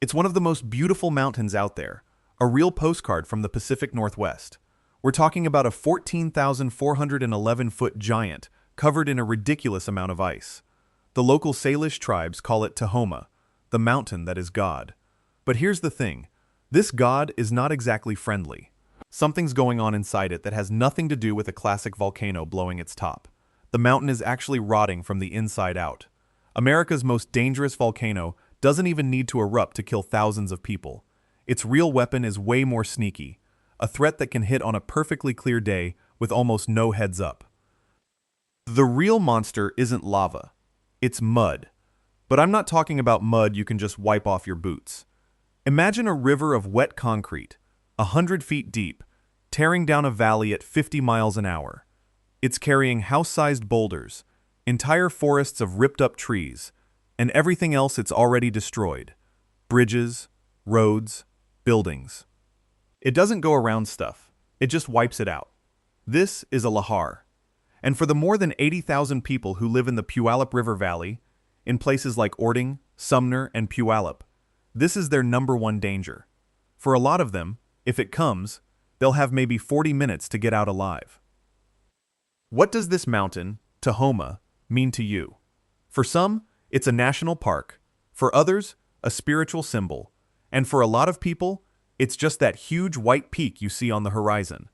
It's one of the most beautiful mountains out there, a real postcard from the Pacific Northwest. We're talking about a 14,411-foot giant covered in a ridiculous amount of ice. The local Salish tribes call it Tahoma, the mountain that is God. But here's the thing, this God is not exactly friendly. Something's going on inside it that has nothing to do with a classic volcano blowing its top. The mountain is actually rotting from the inside out. America's most dangerous volcano doesn't even need to erupt to kill thousands of people. Its real weapon is way more sneaky, a threat that can hit on a perfectly clear day with almost no heads up. The real monster isn't lava, it's mud. But I'm not talking about mud you can just wipe off your boots. Imagine a river of wet concrete, 100 feet deep, tearing down a valley at 50 miles an hour. It's carrying house-sized boulders, entire forests of ripped-up trees, and everything else it's already destroyed. Bridges, roads, buildings. It doesn't go around stuff, it just wipes it out. This is a lahar. And for the more than 80,000 people who live in the Puyallup River Valley, in places like Orting, Sumner, and Puyallup, this is their #1 danger. For a lot of them, if it comes, they'll have maybe 40 minutes to get out alive. What does this mountain, Tahoma, mean to you? For some, it's a national park. For others, a spiritual symbol. And for a lot of people, it's just that huge white peak you see on the horizon.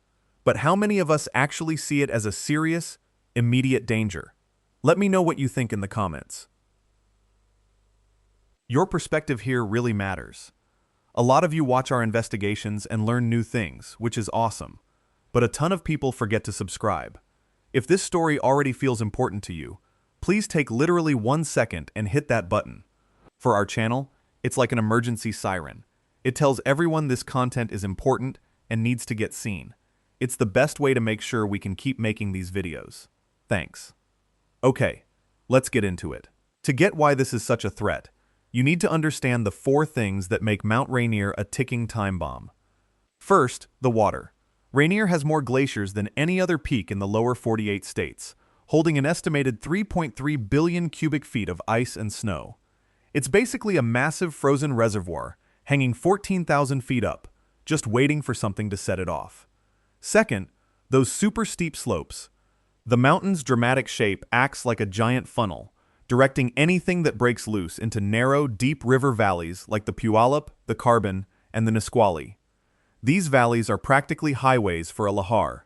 But how many of us actually see it as a serious, immediate danger? Let me know what you think in the comments. Your perspective here really matters. A lot of you watch our investigations and learn new things, which is awesome. But a ton of people forget to subscribe. If this story already feels important to you, please take literally 1 second and hit that button. For our channel, it's like an emergency siren. It tells everyone this content is important and needs to get seen. It's the best way to make sure we can keep making these videos. Thanks. Okay, let's get into it. To get why this is such a threat, you need to understand the 4 things that make Mount Rainier a ticking time bomb. First, the water. Rainier has more glaciers than any other peak in the lower 48 states, holding an estimated 3.3 billion cubic feet of ice and snow. It's basically a massive frozen reservoir, hanging 14,000 feet up, just waiting for something to set it off. Second, those super steep slopes. The mountain's dramatic shape acts like a giant funnel, directing anything that breaks loose into narrow, deep river valleys like the Puyallup, the Carbon, and the Nisqually. These valleys are practically highways for a lahar.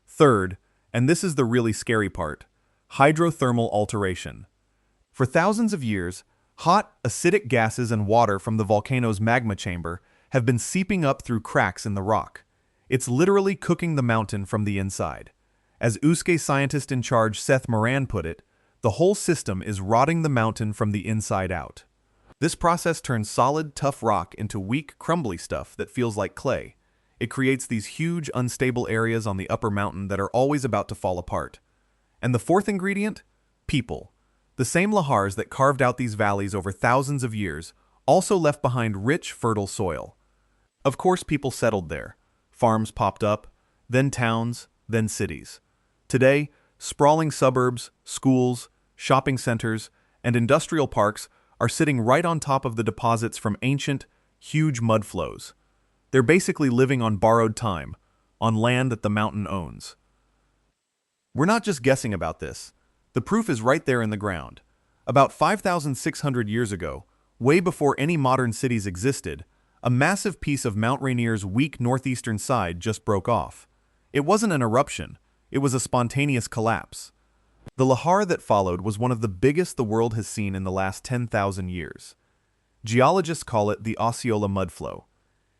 Third, and this is the really scary part, hydrothermal alteration. For thousands of years, hot, acidic gases and water from the volcano's magma chamber have been seeping up through cracks in the rock. It's literally cooking the mountain from the inside. As USCE scientist in charge Seth Moran put it, the whole system is rotting the mountain from the inside out. This process turns solid, tough rock into weak, crumbly stuff that feels like clay. It creates these huge, unstable areas on the upper mountain that are always about to fall apart. And the fourth ingredient? People. The same lahars that carved out these valleys over thousands of years also left behind rich, fertile soil. Of course, people settled there. Farms popped up, then towns, then cities. Today, sprawling suburbs, schools, shopping centers, and industrial parks are sitting right on top of the deposits from ancient, huge mudflows. They're basically living on borrowed time, on land that the mountain owns. We're not just guessing about this. The proof is right there in the ground. About 5,600 years ago, way before any modern cities existed, a massive piece of Mount Rainier's weak northeastern side just broke off. It wasn't an eruption, it was a spontaneous collapse. The lahar that followed was one of the biggest the world has seen in the last 10,000 years. Geologists call it the Osceola Mudflow.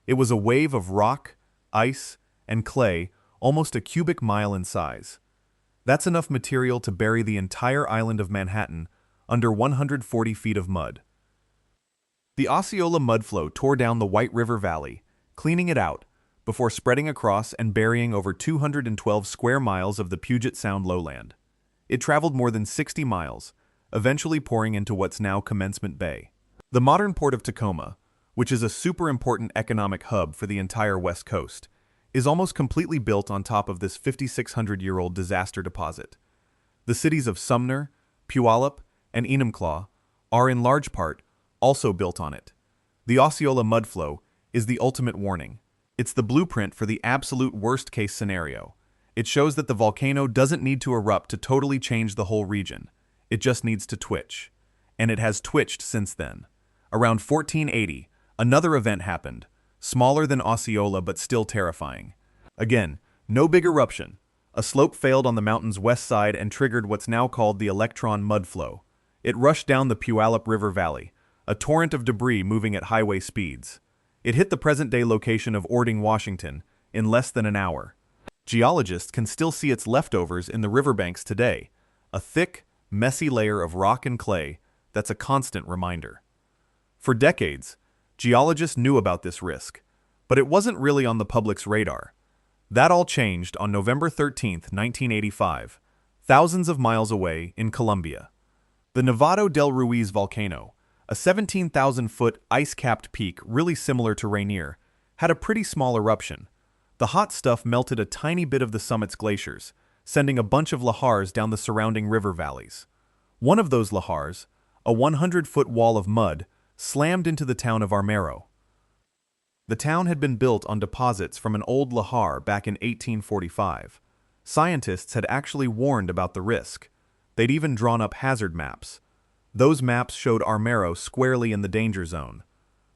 It was a wave of rock, ice, and clay, almost a cubic mile in size. That's enough material to bury the entire island of Manhattan under 140 feet of mud. The Osceola Mudflow tore down the White River Valley, cleaning it out, before spreading across and burying over 212 square miles of the Puget Sound lowland. It traveled more than 60 miles, eventually pouring into what's now Commencement Bay. The modern port of Tacoma, which is a super important economic hub for the entire West Coast, is almost completely built on top of this 5,600-year-old disaster deposit. The cities of Sumner, Puyallup, and Enumclaw are in large part also built on it. The Osceola Mudflow is the ultimate warning. It's the blueprint for the absolute worst-case scenario. It shows that the volcano doesn't need to erupt to totally change the whole region. It just needs to twitch. And it has twitched since then. Around 1480, another event happened, smaller than Osceola but still terrifying. Again, no big eruption. A slope failed on the mountain's west side and triggered what's now called the electron mudflow. It rushed down the Puyallup River Valley, a torrent of debris moving at highway speeds. It hit the present-day location of Ording, Washington, in less than an hour. Geologists can still see its leftovers in the riverbanks today, a thick, messy layer of rock and clay that's a constant reminder. For decades, geologists knew about this risk, but it wasn't really on the public's radar. That all changed on November 13, 1985, thousands of miles away in Colombia. The Nevado del Ruiz volcano, a 17,000-foot ice-capped peak really similar to Rainier, had a pretty small eruption. The hot stuff melted a tiny bit of the summit's glaciers, sending a bunch of lahars down the surrounding river valleys. One of those lahars, a 100-foot wall of mud, slammed into the town of Armero. The town had been built on deposits from an old lahar back in 1845. Scientists had actually warned about the risk. They'd even drawn up hazard maps. Those maps showed Armero squarely in the danger zone.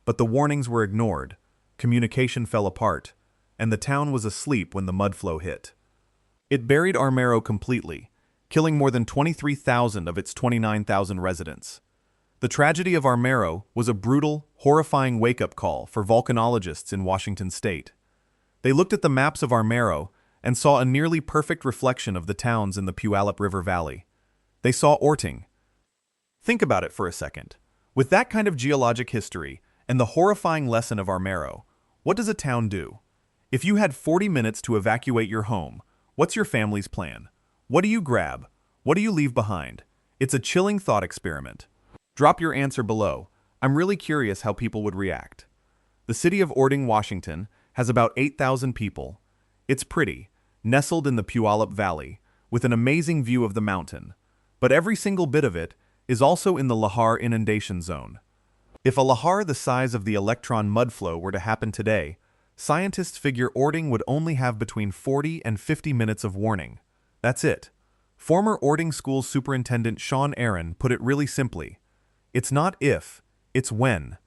But the warnings were ignored, communication fell apart, and the town was asleep when the mudflow hit. It buried Armero completely, killing more than 23,000 of its 29,000 residents. The tragedy of Armero was a brutal, horrifying wake-up call for volcanologists in Washington state. They looked at the maps of Armero and saw a nearly perfect reflection of the towns in the Puyallup River Valley. They saw Orting. Think about it for a second. With that kind of geologic history and the horrifying lesson of Armero, what does a town do? If you had 40 minutes to evacuate your home, what's your family's plan? What do you grab? What do you leave behind? It's a chilling thought experiment. Drop your answer below. I'm really curious how people would react. The city of Ording, Washington, has about 8,000 people. It's pretty, nestled in the Puyallup Valley, with an amazing view of the mountain. But every single bit of it is also in the lahar inundation zone. If a lahar the size of the electron mudflow were to happen today, scientists figure Ording would only have between 40 and 50 minutes of warning. That's it. Former Ording School Superintendent Sean Aaron put it really simply. It's not if, it's when.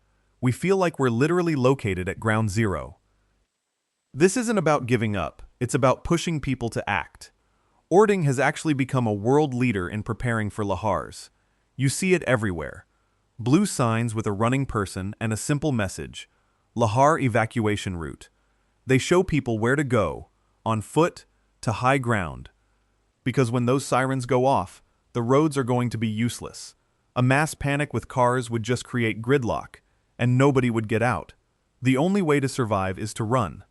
We feel like we're literally located at ground zero. This isn't about giving up, it's about pushing people to act. Ording has actually become a world leader in preparing for lahars. You see it everywhere. Blue signs with a running person and a simple message, lahar evacuation route. They show people where to go, on foot to high ground. Because when those sirens go off, the roads are going to be useless. A mass panic with cars would just create gridlock, and nobody would get out. The only way to survive is to run.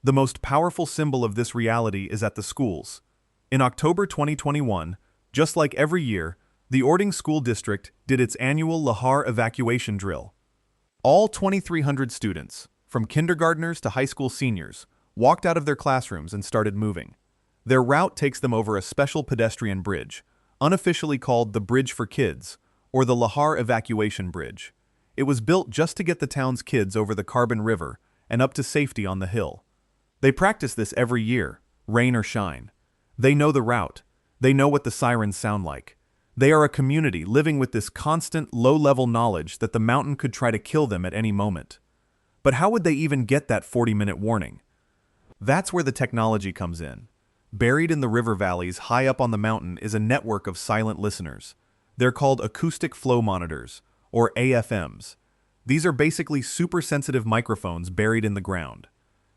The most powerful symbol of this reality is at the schools. In October 2021, just like every year, the Ording School District did its annual lahar evacuation drill. All 2,300 students, from kindergartners to high school seniors, walked out of their classrooms and started moving. Their route takes them over a special pedestrian bridge, unofficially called the Bridge for Kids, or the Lahar Evacuation Bridge. It was built just to get the town's kids over the Carbon River and up to safety on the hill. They practice this every year, rain or shine. They know the route. They know what the sirens sound like. They are a community living with this constant, low-level knowledge that the mountain could try to kill them at any moment. But how would they even get that 40-minute warning? That's where the technology comes in. Buried in the river valleys high up on the mountain is a network of silent listeners. They're called acoustic flow monitors, or AFMs. These are basically super-sensitive microphones buried in the ground.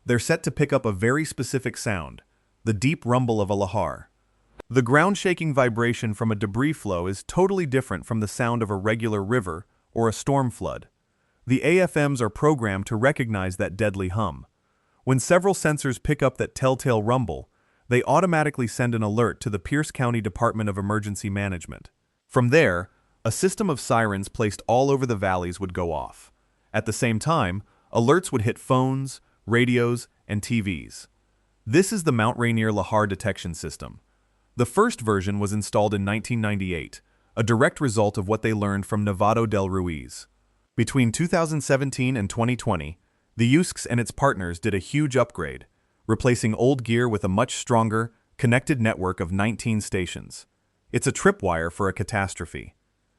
They're set to pick up a very specific sound, the deep rumble of a lahar. The ground-shaking vibration from a debris flow is totally different from the sound of a regular river or a storm flood. The AFMs are programmed to recognize that deadly hum. When several sensors pick up that telltale rumble, they automatically send an alert to the Pierce County Department of Emergency Management. From there, a system of sirens placed all over the valleys would go off. At the same time, alerts would hit phones, radios, and TVs. This is the Mount Rainier lahar detection system. The first version was installed in 1998, a direct result of what they learned from Nevado del Ruiz. Between 2017 and 2020, the USCS and its partners did a huge upgrade, replacing old gear with a much stronger, connected network of 19 stations. It's a tripwire for a catastrophe.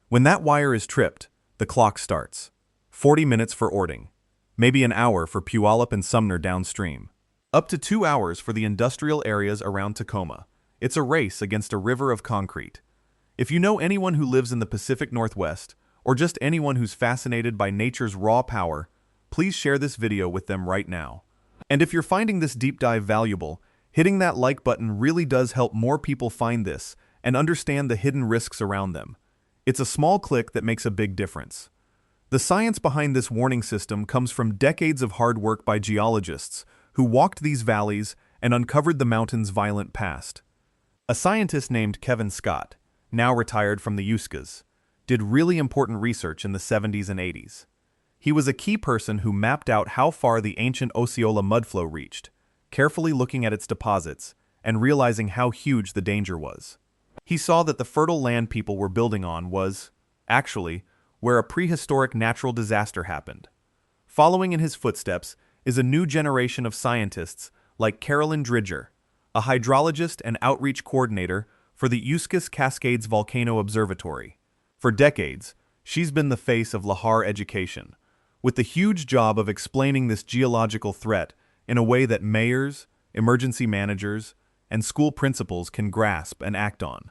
When that wire is tripped, the clock starts. 40 minutes for Ording, maybe an hour for Puyallup and Sumner downstream. Up to 2 hours for the industrial areas around Tacoma. It's a race against a river of concrete. If you know anyone who lives in the Pacific Northwest, or just anyone who's fascinated by nature's raw power, please share this video with them right now. And if you're finding this deep dive valuable, hitting that like button really does help more people find this and understand the hidden risks around them. It's a small click that makes a big difference. The science behind this warning system comes from decades of hard work by geologists who walked these valleys and uncovered the mountain's violent past. A scientist named Kevin Scott, now retired from the USCS, did really important research in the 70s and 80s. He was a key person who mapped out how far the ancient Osceola mudflow reached, carefully looking at its deposits and realizing how huge the danger was. He saw that the fertile land people were building on was, actually, where a prehistoric natural disaster happened. Following in his footsteps is a new generation of scientists like Carolyn Dridger, a hydrologist and outreach coordinator for the USCS Cascades Volcano Observatory. For decades, she's been the face of lahar education, with the huge job of explaining this geological threat in a way that mayors, emergency managers, and school principals can grasp and act on.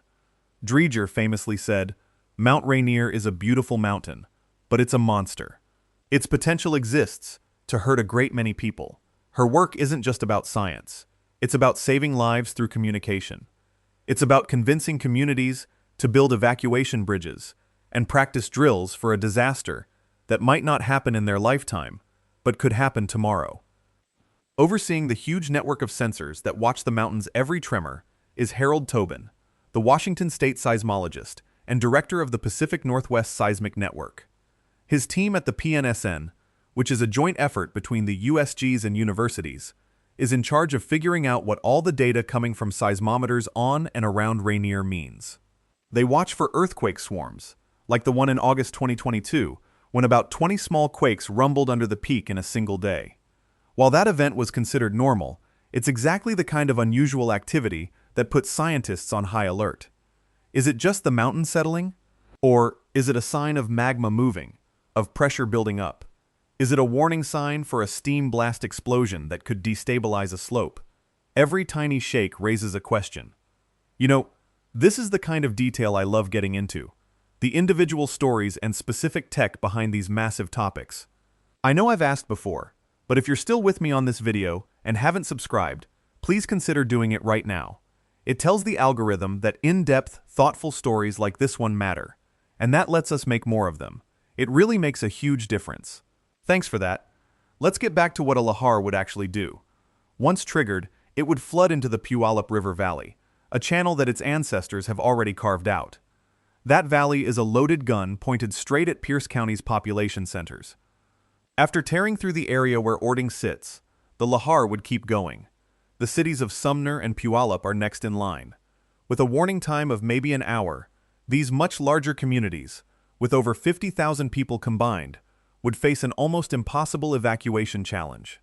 Dridger famously said, "Mount Rainier is a beautiful mountain, but it's a monster. Its potential exists to hurt a great many people." Her work isn't just about science. It's about saving lives through communication. It's about convincing communities to build evacuation bridges and practice drills for a disaster that might not happen in their lifetime, but could happen tomorrow. Overseeing the huge network of sensors that watch the mountain's every tremor is Harold Tobin, the Washington State seismologist and director of the Pacific Northwest Seismic Network. His team at the PNSN, which is a joint effort between the USGs and universities, is in charge of figuring out what all the data coming from seismometers on and around Rainier means. They watch for earthquake swarms, like the one in August 2022, when about 20 small quakes rumbled under the peak in a single day. While that event was considered normal, it's exactly the kind of unusual activity that puts scientists on high alert. Is it just the mountain settling? Or is it a sign of magma moving, of pressure building up? Is it a warning sign for a steam blast explosion that could destabilize a slope? Every tiny shake raises a question. You know, this is the kind of detail I love getting into. The individual stories and specific tech behind these massive topics. I know I've asked before, but if you're still with me on this video and haven't subscribed, please consider doing it right now. It tells the algorithm that in-depth, thoughtful stories like this one matter, and that lets us make more of them. It really makes a huge difference. Thanks for that. Let's get back to what a lahar would actually do. Once triggered, it would flood into the Puyallup River Valley, a channel that its ancestors have already carved out. That valley is a loaded gun pointed straight at Pierce County's population centers. After tearing through the area where Ording sits, the lahar would keep going. The cities of Sumner and Puyallup are next in line. With a warning time of maybe an hour, these much larger communities, with over 50,000 people combined, would face an almost impossible evacuation challenge.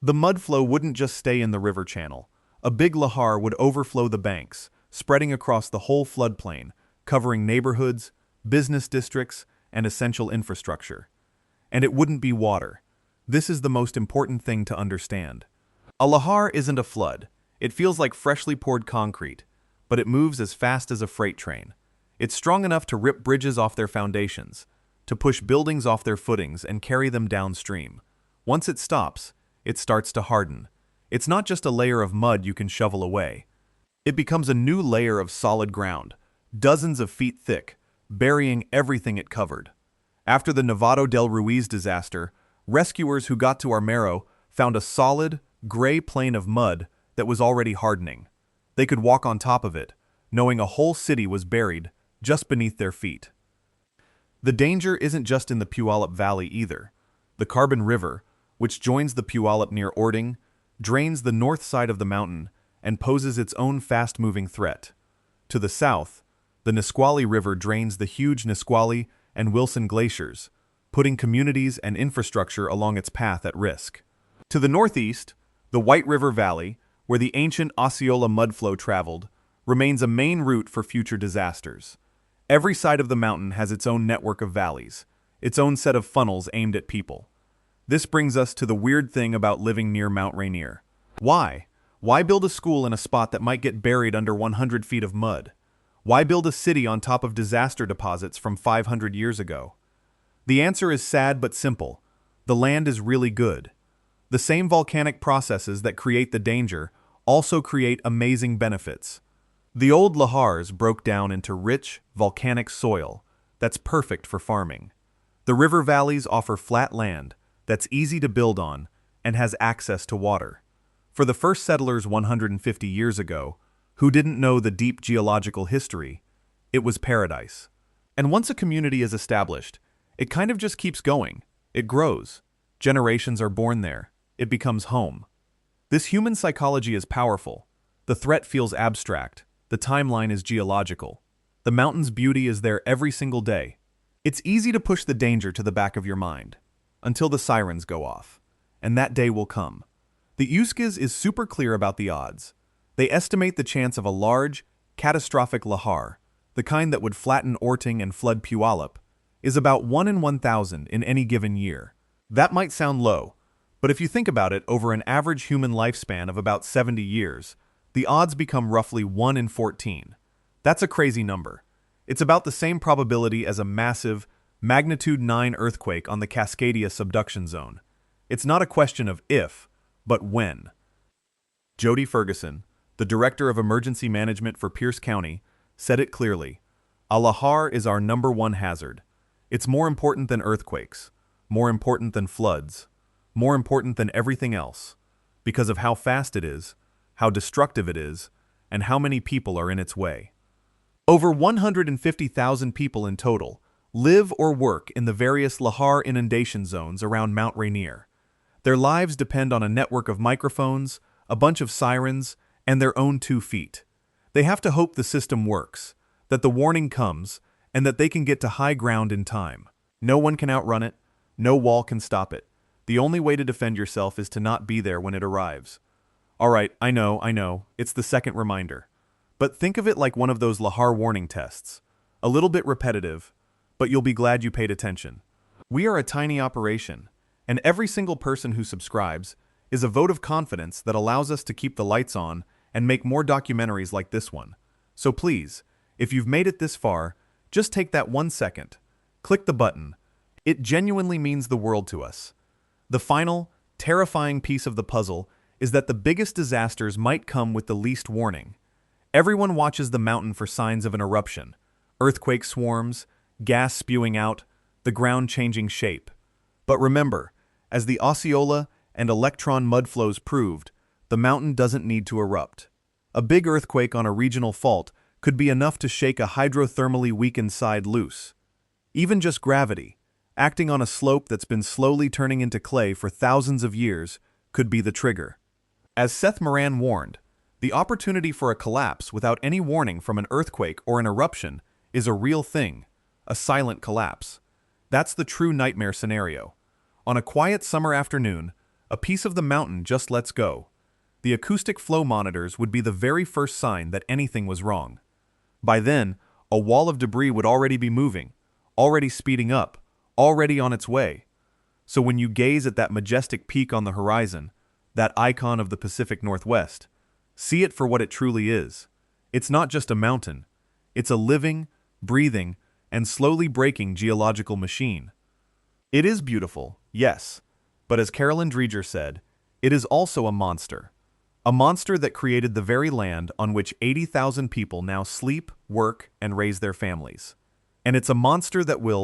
The mudflow wouldn't just stay in the river channel. A big lahar would overflow the banks, spreading across the whole floodplain, covering neighborhoods, business districts, and essential infrastructure. And it wouldn't be water. This is the most important thing to understand. A lahar isn't a flood. It feels like freshly poured concrete, but it moves as fast as a freight train. It's strong enough to rip bridges off their foundations, to push buildings off their footings and carry them downstream. Once it stops, it starts to harden. It's not just a layer of mud you can shovel away. It becomes a new layer of solid ground, dozens of feet thick, burying everything it covered. After the Novato del Ruiz disaster, rescuers who got to Armero found a solid, gray plain of mud that was already hardening. They could walk on top of it, knowing a whole city was buried just beneath their feet. The danger isn't just in the Puyallup Valley either. The Carbon River, which joins the Puyallup near Ording, drains the north side of the mountain and poses its own fast-moving threat. To the south, the Nisqually River drains the huge Nisqually and Wilson glaciers, putting communities and infrastructure along its path at risk. To the northeast, the White River Valley, where the ancient Osceola mudflow traveled, remains a main route for future disasters. Every side of the mountain has its own network of valleys, its own set of funnels aimed at people. This brings us to the weird thing about living near Mount Rainier. Why? Why build a school in a spot that might get buried under 100 feet of mud? Why build a city on top of disaster deposits from 500 years ago? The answer is sad but simple. The land is really good. The same volcanic processes that create the danger also create amazing benefits. The old lahars broke down into rich, volcanic soil that's perfect for farming. The river valleys offer flat land that's easy to build on and has access to water. For the first settlers 150 years ago, who didn't know the deep geological history, it was paradise. And once a community is established, it kind of just keeps going. It grows. Generations are born there. It becomes home. This human psychology is powerful. The threat feels abstract. The timeline is geological. The mountain's beauty is there every single day. It's easy to push the danger to the back of your mind, until the sirens go off. And that day will come. The USCIS is super clear about the odds. They estimate the chance of a large, catastrophic lahar, the kind that would flatten Orting and flood Puyallup, is about 1 in 1,000 in any given year. That might sound low, but if you think about it, over an average human lifespan of about 70 years, the odds become roughly 1 in 14. That's a crazy number. It's about the same probability as a massive, magnitude 9 earthquake on the Cascadia subduction zone. It's not a question of if, but when. Jody Ferguson, the Director of Emergency Management for Pierce County, said it clearly. A lahar is our #1 hazard. It's more important than earthquakes, more important than floods, more important than everything else, because of how fast it is, how destructive it is, and how many people are in its way. Over 150,000 people in total live or work in the various lahar inundation zones around Mount Rainier. Their lives depend on a network of microphones, a bunch of sirens, and their own 2 feet. They have to hope the system works, that the warning comes, and that they can get to high ground in time. No one can outrun it. No wall can stop it. The only way to defend yourself is to not be there when it arrives. All right, I know, it's the second reminder. But think of it like one of those lahar warning tests. A little bit repetitive, but you'll be glad you paid attention. We are a tiny operation, and every single person who subscribes is a vote of confidence that allows us to keep the lights on and make more documentaries like this one. So please, if you've made it this far, just take that 1 second. Click the button. It genuinely means the world to us. The final, terrifying piece of the puzzle is that the biggest disasters might come with the least warning. Everyone watches the mountain for signs of an eruption, earthquake swarms, gas spewing out, the ground changing shape. But remember, as the Osceola and Electron mudflows proved, the mountain doesn't need to erupt. A big earthquake on a regional fault could be enough to shake a hydrothermally weakened side loose. Even just gravity, acting on a slope that's been slowly turning into clay for thousands of years, could be the trigger. As Seth Moran warned, the opportunity for a collapse without any warning from an earthquake or an eruption is a real thing, a silent collapse. That's the true nightmare scenario. On a quiet summer afternoon, a piece of the mountain just lets go. The acoustic flow monitors would be the very first sign that anything was wrong. By then, a wall of debris would already be moving, already speeding up, already on its way. So when you gaze at that majestic peak on the horizon, that icon of the Pacific Northwest, see it for what it truly is. It's not just a mountain. It's a living, breathing, and slowly breaking geological machine. It is beautiful, yes, but as Carolyn Dreger said, it is also a monster. A monster that created the very land on which 80,000 people now sleep, work, and raise their families. And it's a monster that will